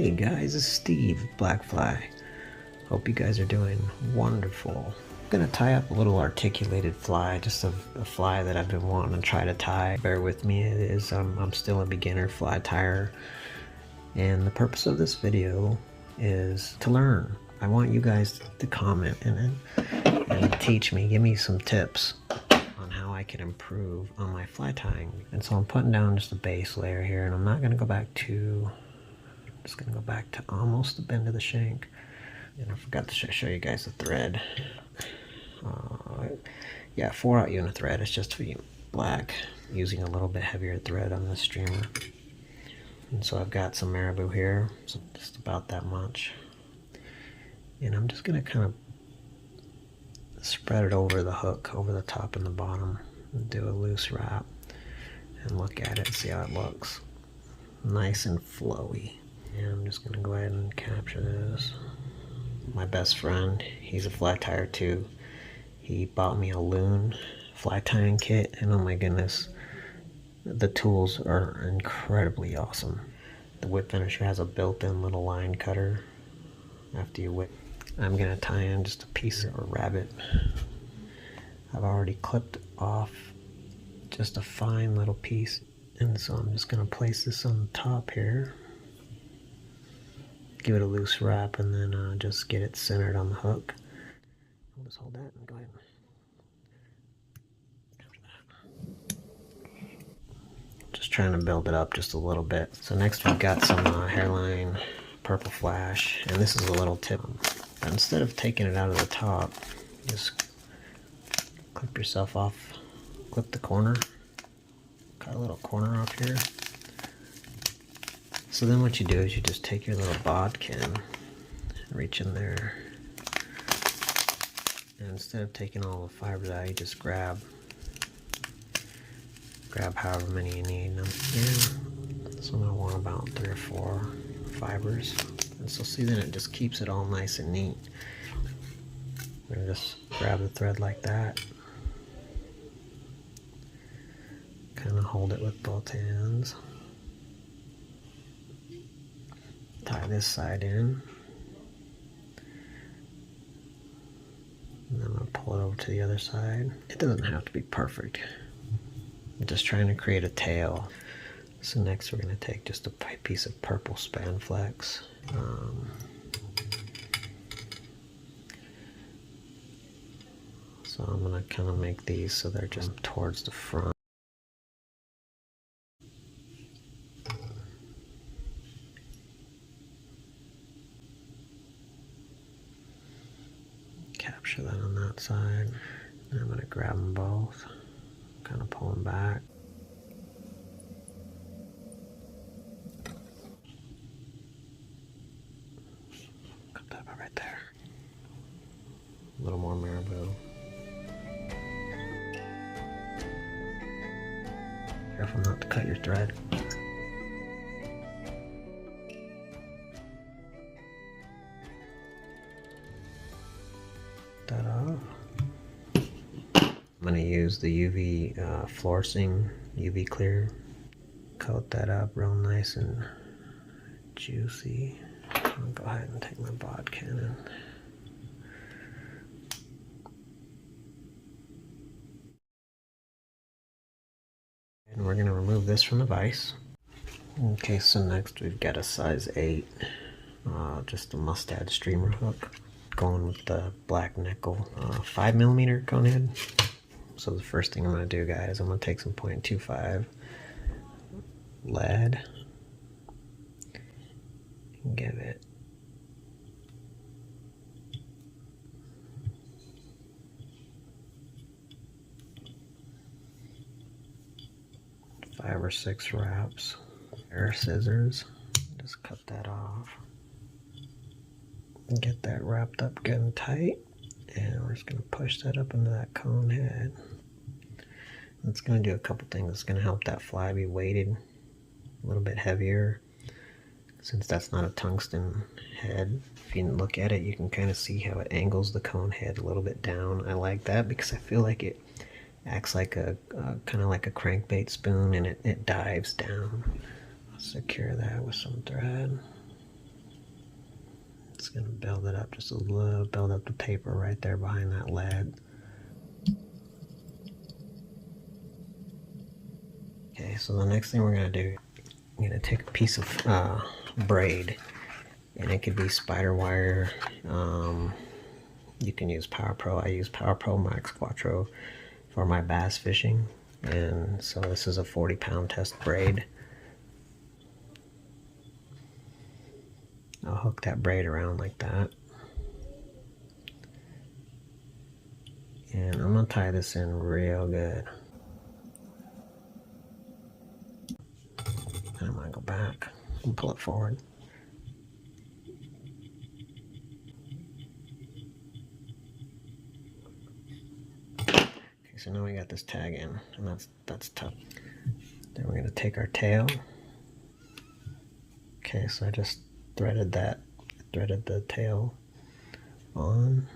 Hey guys, it's Steve, BlackFly. Hope you guys are doing wonderful. I'm gonna tie up a little articulated fly, just a fly that I've been wanting to try to tie. Bear with me, it is I'm still a beginner fly tyer, and the purpose of this video is to learn. I want you guys to comment and teach me, give me some tips on how I can improve on my fly tying. And so I'm putting down just a base layer here, and I'm not gonna go back to. Just gonna go back to almost the bend of the shank. And I forgot to show you guys the thread. Yeah, 4/0 unit thread. It's just for you black, using a little bit heavier thread on this streamer. And so I've got some marabou here, so just about that much. And I'm just gonna kind of spread it over the hook, over the top and the bottom, and do a loose wrap and look at it and see how it looks. Nice and flowy. And I'm just gonna go ahead and capture this. My best friend, he's a fly tyer too. He bought me a loon fly tying kit, and oh my goodness, the tools are incredibly awesome. The whip finisher has a built-in little line cutter after you whip. I'm gonna tie in just a piece of a rabbit. I've already clipped off just a fine little piece, and so I'm just gonna place this on the top here. Give it a loose wrap, and then just get it centered on the hook. I'll just hold that and go ahead and just trying to build it up just a little bit. So next we've got some hairline purple flash, and this is a little tip. Instead of taking it out of the top, just clip yourself off, clip the corner, cut a little corner off here. So then what you do is you just take your little bodkin, reach in there, and instead of taking all the fibers out, you just grab however many you need. Yeah. So I'm going to want about 3 or 4 fibers. And so see, then it just keeps it all nice and neat. I'm going to just grab the thread like that. Kind of hold it with both hands. Tie this side in, and then I'm going to pull it over to the other side. It doesn't have to be perfect. I'm just trying to create a tail. So next we're going to take just a piece of purple Spanflex. So I'm going to kind of make these so they're just towards the front. Capture that on that side. And I'm going to grab them both, kind of pull them back. Cut that right there. A little more marabou. Careful not to cut your thread. That off. I'm going to use the UV Fluorescing UV Clear. Coat that up real nice and juicy. I'll go ahead and take my bodkin and we're going to remove this from the vise. Okay, so next we've got a size 8, just a mustad streamer hook. Going with the black nickel 5mm cone head. So the first thing I'm going to do, guys, I'm going to take some 0.25 lead and give it five or 6 wraps. Pair of scissors, just cut that off. Get that wrapped up good and tight, and we're just going to push that up into that cone head. It's going to do a couple things. It's going to help that fly be weighted a little bit heavier, since that's not a tungsten head. If you look at it, you can kind of see how it angles the cone head a little bit down. I like that because I feel like it acts like a kind of like a crankbait spoon, and it dives down. I'll secure that with some thread. Just gonna build it up just a little, build up the paper right there behind that lead. Okay, so the next thing we're gonna do, I'm gonna take a piece of braid, and it could be spider wire. You can use Power Pro. I use Power Pro Max Quattro for my bass fishing, and so this is a 40-pound test braid. I'll hook that braid around like that, and I'm gonna tie this in real good. And I'm gonna go back and pull it forward. So now we got this tag in, and that's tough. Then we're gonna take our tail. Okay, so I just threaded the tail on.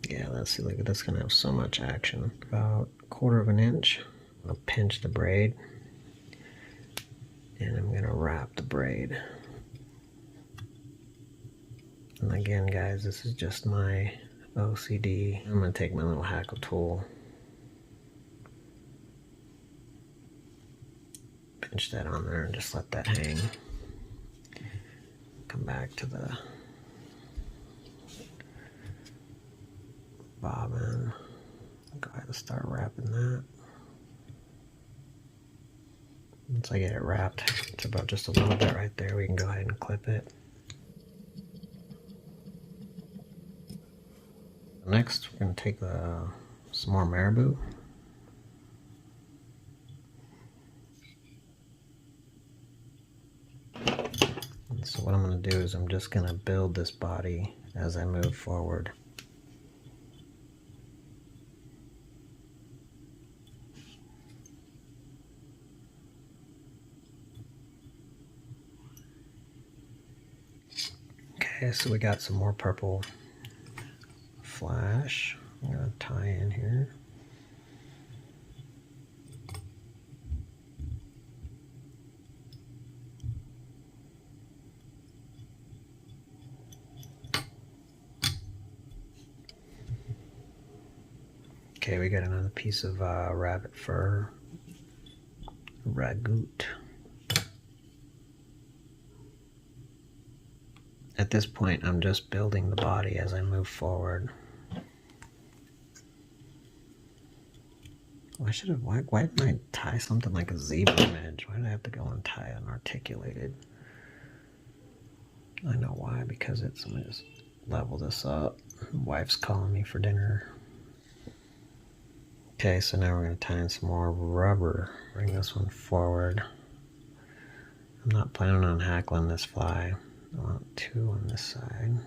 Yeah, let's see, look, that's gonna have so much action. About 1/4 of an inch. I'm gonna pinch the braid, and I'm gonna wrap the braid. And again, guys, this is just my OCD. I'm gonna take my little hackle tool, pinch that on there, and just let that hang. Come back to the bobbin. Go ahead and start wrapping that. Once I get it wrapped, it's about just a little bit right there, we can go ahead and clip it. Next, we're going to take some more marabou. And so what I'm going to do is I'm just going to build this body as I move forward. Okay, so we got some more purple flash. I'm going to tie in here. Okay, we got another piece of rabbit fur, ragout. At this point, I'm just building the body as I move forward. Why didn't I tie something like a zebra midge? Why did I have to go and tie an articulated? I know why, because I'm gonna just level this up. Wife's calling me for dinner. Okay, so now we're gonna tie in some more rubber. Bring this one forward. I'm not planning on hackling this fly. I want 2 on this side.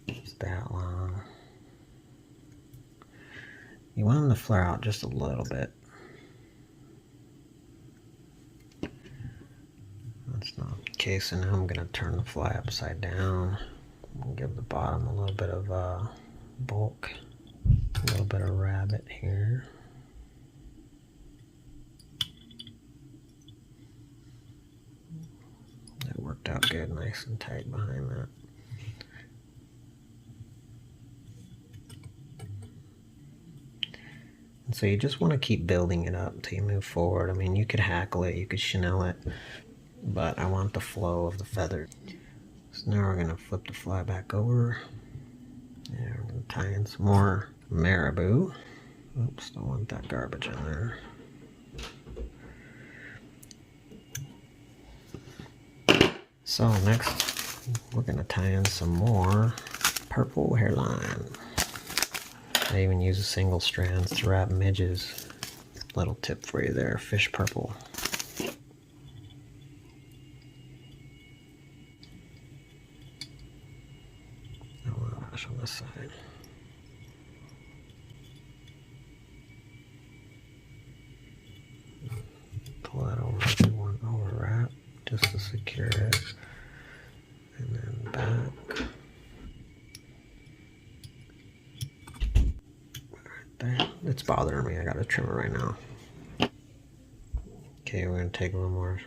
It's that long. You want them to flare out just a little bit. That's not okay, so now I'm going to turn the fly upside down and give the bottom a little bit of bulk, a little bit of rabbit here. That worked out good, nice and tight behind that. And so you just want to keep building it up until you move forward. I mean, you could hackle it, you could chenille it, but I want the flow of the feather. So now we're going to flip the fly back over. And we're going to tie in some more marabou. Oops, don't want that garbage in there. So next, we're going to tie in some more purple hairline. I even use a single strands to wrap midges. Little tip for you there, fish purple. On this side. Pull that over if you want over wrap just to secure it, and then back. there. It's bothering me. I gotta trim it right now. Okay, we're gonna take a little more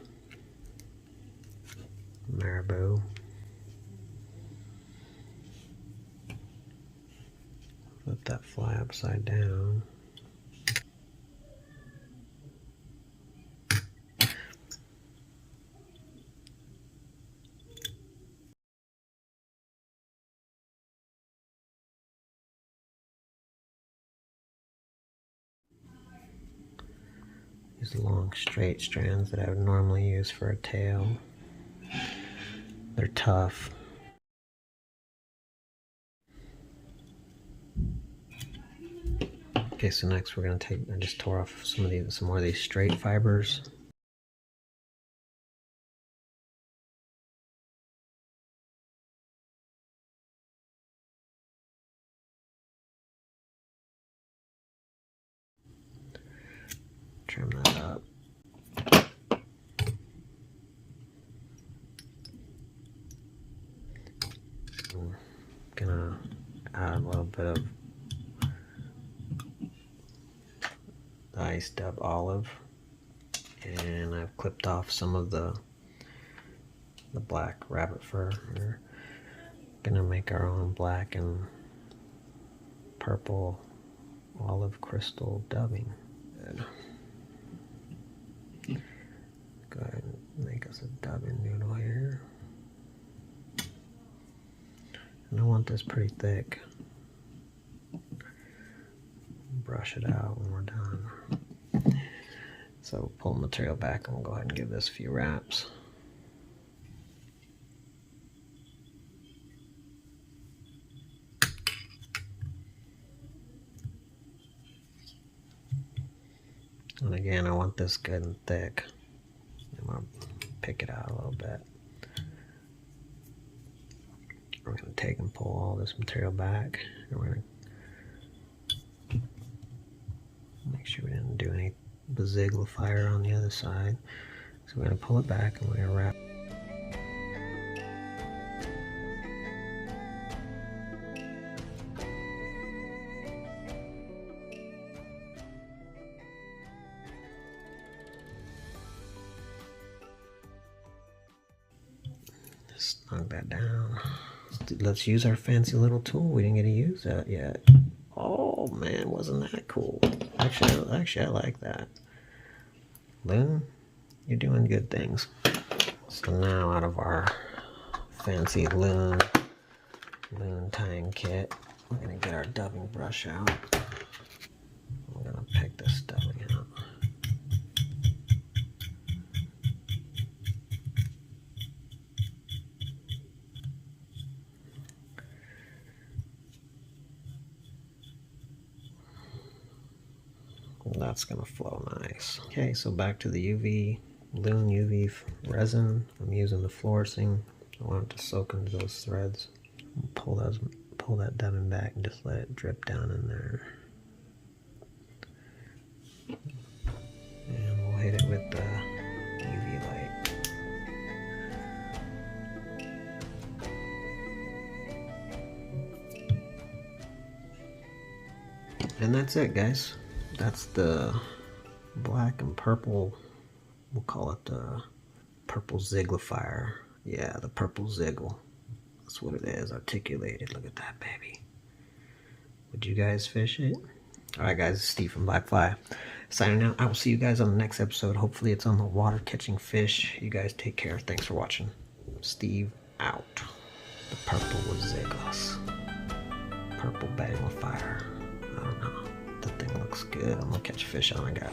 marabou. Flip that fly upside down. These long straight strands that I would normally use for a tail. They're tough. Okay, so next we're gonna take, I just tore off some more of these straight fibers. Trim that up. I'm gonna add a little bit of iced up olive, and I've clipped off some of the black rabbit fur. We're gonna make our own black and purple olive crystal dubbing. Good. Go ahead and make us a dubbing noodle here. And I want this pretty thick. Brush it out when we're done. So pull the material back and we'll go ahead and give this a few wraps. And again, I want this good and thick. I'm going to pick it out a little bit. We're going to take and pull all this material back. And we're going to make sure we didn't do any Ziggle fire on the other side. So we're going to pull it back and we're going to wrap. Snug that down. Let's use our fancy little tool. We didn't get to use that yet. Oh man, wasn't that cool? Actually, I like that. Loon, you're doing good things. So now, out of our fancy loon tying kit, we're gonna get our dubbing brush out. We're gonna pick this dubbing out. That's gonna flow nice. Okay, so back to the loon UV resin. I'm using the Fluorescing. I want it to soak into those threads. Pull that dubbing back and just let it drip down in there. And we'll hit it with the UV light. And that's it, guys. That's the black and purple, we'll call it the purple Zigglifier. Yeah, the purple Ziggle. That's what it is, articulated. Look at that, baby. Would you guys fish it? Alright guys, it's Steve from BlackFly. Signing out. I will see you guys on the next episode. Hopefully it's on the water catching fish. You guys take care. Thanks for watching. Steve out. The purple with Ziggles. Purple Baglifier. I don't know. The thing looks good. I'm gonna catch fish on it, guys.